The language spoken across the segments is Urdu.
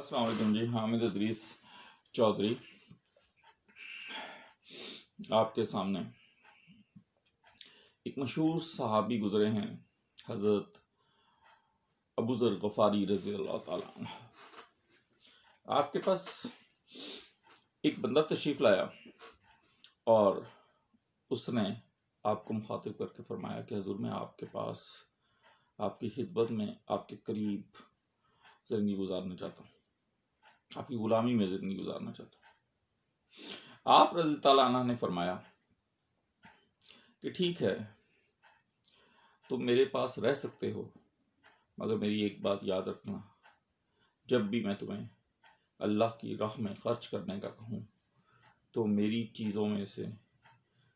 السلام علیکم جی، حامد ادریس چودھری آپ کے سامنے ایک مشہور صحابی گزرے ہیں، حضرت ابو ذر غفاری رضی اللہ تعالیٰ عنہ۔ آپ کے پاس ایک بندہ تشریف لایا اور اس نے آپ کو مخاطب کر کے فرمایا کہ حضور میں آپ کے پاس آپ کی خدمت میں آپ کے قریب زندگی گزارنا چاہتا ہوں، آپ کی غلامی میں زندگی گزارنا چاہتا ہوں۔ آپ رضی تعالیٰ عنہ نے فرمایا کہ ٹھیک ہے، تم میرے پاس رہ سکتے ہو، مگر میری ایک بات یاد رکھنا، جب بھی میں تمہیں اللہ کی راہ میں خرچ کرنے کا کہوں تو میری چیزوں میں سے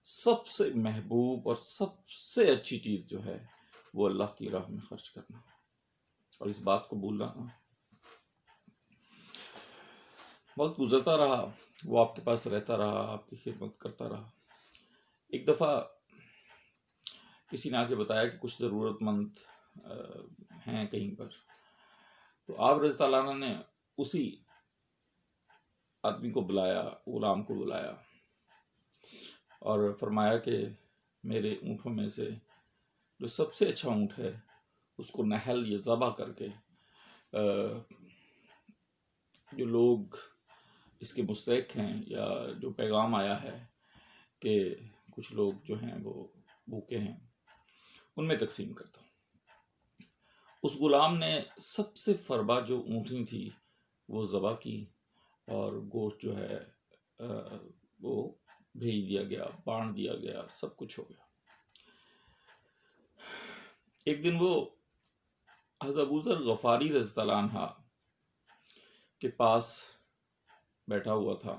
سب سے محبوب اور سب سے اچھی چیز جو ہے وہ اللہ کی راہ میں خرچ کرنا، اور اس بات کو بھولنا نہ۔ وقت گزرتا رہا، وہ آپ کے پاس رہتا رہا، آپ کی خدمت کرتا رہا۔ ایک دفعہ کسی نے آ کے بتایا کہ کچھ ضرورت مند ہیں کہیں پر، تو آپ رضی اللہ عنہ نے اسی آدمی کو بلایا، غلام کو بلایا اور فرمایا کہ میرے اونٹوں میں سے جو سب سے اچھا اونٹ ہے اس کو نہل یا ذبح کر کے جو لوگ اس کے مستحق ہیں یا جو پیغام آیا ہے کہ کچھ لوگ جو ہیں وہ بھوکے ہیں، ان میں تقسیم کرتا ہوں۔ اس غلام نے سب سے فربا جو اونٹنی تھی وہ ذبح کی اور گوشت جو ہے وہ بھیج دیا گیا، بانٹ دیا گیا، سب کچھ ہو گیا۔ ایک دن وہ حضرت ابو ذر غفاری رضی اللہ عنہ کے پاس بیٹھا ہوا تھا،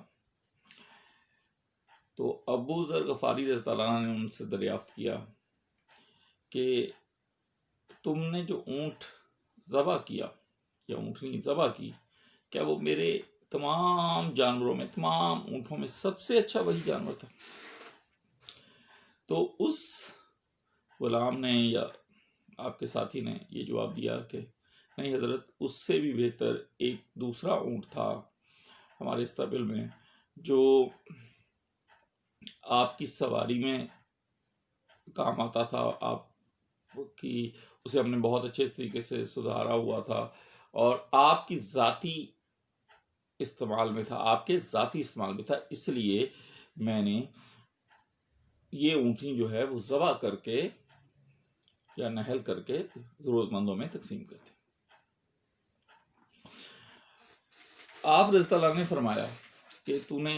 تو ابو ذر غفاری رضی اللہ عنہ نے ان سے دریافت کیا کہ تم نے جو اونٹ ذبح کیا یا اونٹنی ذبح کی، کیا وہ میرے تمام جانوروں میں، تمام اونٹوں میں سب سے اچھا وہی جانور تھا؟ تو اس غلام نے یا آپ کے ساتھی نے یہ جواب دیا کہ نہیں حضرت، اس سے بھی بہتر ایک دوسرا اونٹ تھا ہمارے استقبال میں جو آپ کی سواری میں کام آتا تھا، آپ کی اسے ہم نے بہت اچھے طریقے سے سدھارا ہوا تھا اور آپ کی ذاتی استعمال میں تھا، آپ کے ذاتی استعمال میں تھا، اس لیے میں نے یہ اونٹنی جو ہے وہ ذبح کر کے یا نہل کر کے ضرورت مندوں میں تقسیم کر دی۔ آپ رضی اللہ عنہ نے فرمایا کہ تو نے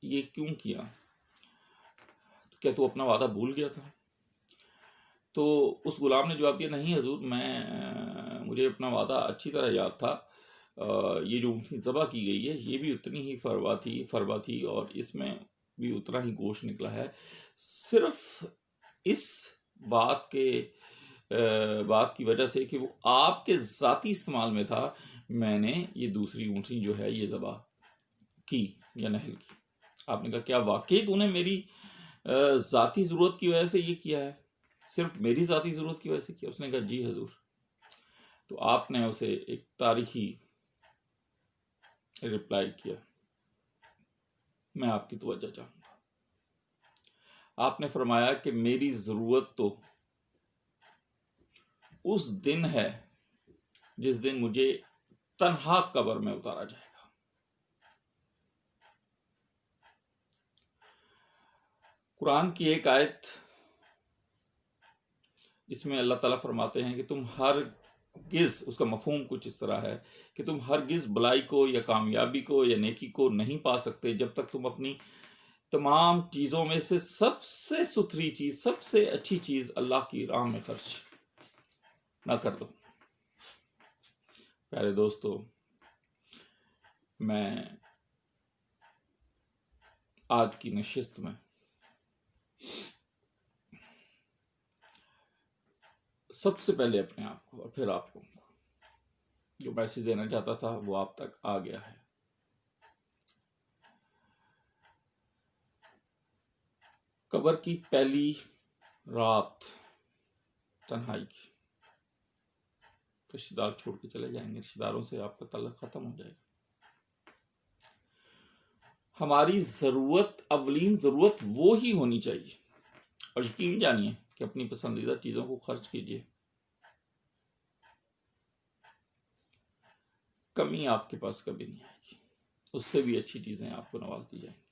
یہ کیوں کیا؟ کیا تو اپنا وعدہ بھول گیا تھا؟ تو اس غلام نے جواب دیا نہیں حضور، مجھے اپنا وعدہ اچھی طرح یاد تھا، یہ جو اونٹنی ذبح کی گئی ہے یہ بھی اتنی ہی فربا تھی اور اس میں بھی اتنا ہی گوشت نکلا ہے، صرف اس بات کی وجہ سے کہ وہ آپ کے ذاتی استعمال میں تھا، میں نے یہ دوسری اونٹنی جو ہے یہ ذبح کی یا نہل کی۔ آپ نے کہا کیا واقعی تو نے میری ذاتی ضرورت کی وجہ سے یہ کیا ہے، صرف میری ذاتی ضرورت کی وجہ سے کیا؟ اس نے کہا جی حضور۔ تو آپ نے اسے ایک تاریخی رپلائی کیا، میں آپ کی توجہ چاہوں گا۔ آپ نے فرمایا کہ میری ضرورت تو اس دن ہے جس دن مجھے تنہا قبر میں اتارا جائے گا۔ قرآن کی ایک آیت، اس میں اللہ تعالیٰ فرماتے ہیں کہ تم ہرگز، اس کا مفہوم کچھ اس طرح ہے کہ تم ہرگز بلائی کو یا کامیابی کو یا نیکی کو نہیں پا سکتے جب تک تم اپنی تمام چیزوں میں سے سب سے ستھری چیز، سب سے اچھی چیز اللہ کی راہ میں خرچ نہ کر دو۔ پیارے دوستو، میں آج کی نشست میں سب سے پہلے اپنے آپ کو اور پھر آپ کو جو میسج دینا چاہتا تھا وہ آپ تک آ گیا ہے۔ قبر کی پہلی رات تنہائی کی، رشتہ دار چھوڑ کے چلے جائیں گے، رشتہ داروں سے آپ کا تعلق ختم ہو جائے گا۔ ہماری ضرورت، اولین ضرورت وہ ہی ہونی چاہیے، اور یقین جانیے کہ اپنی پسندیدہ چیزوں کو خرچ کیجیے، کمی آپ کے پاس کبھی نہیں آئے گی، اس سے بھی اچھی چیزیں آپ کو نواز دی جائیں گی۔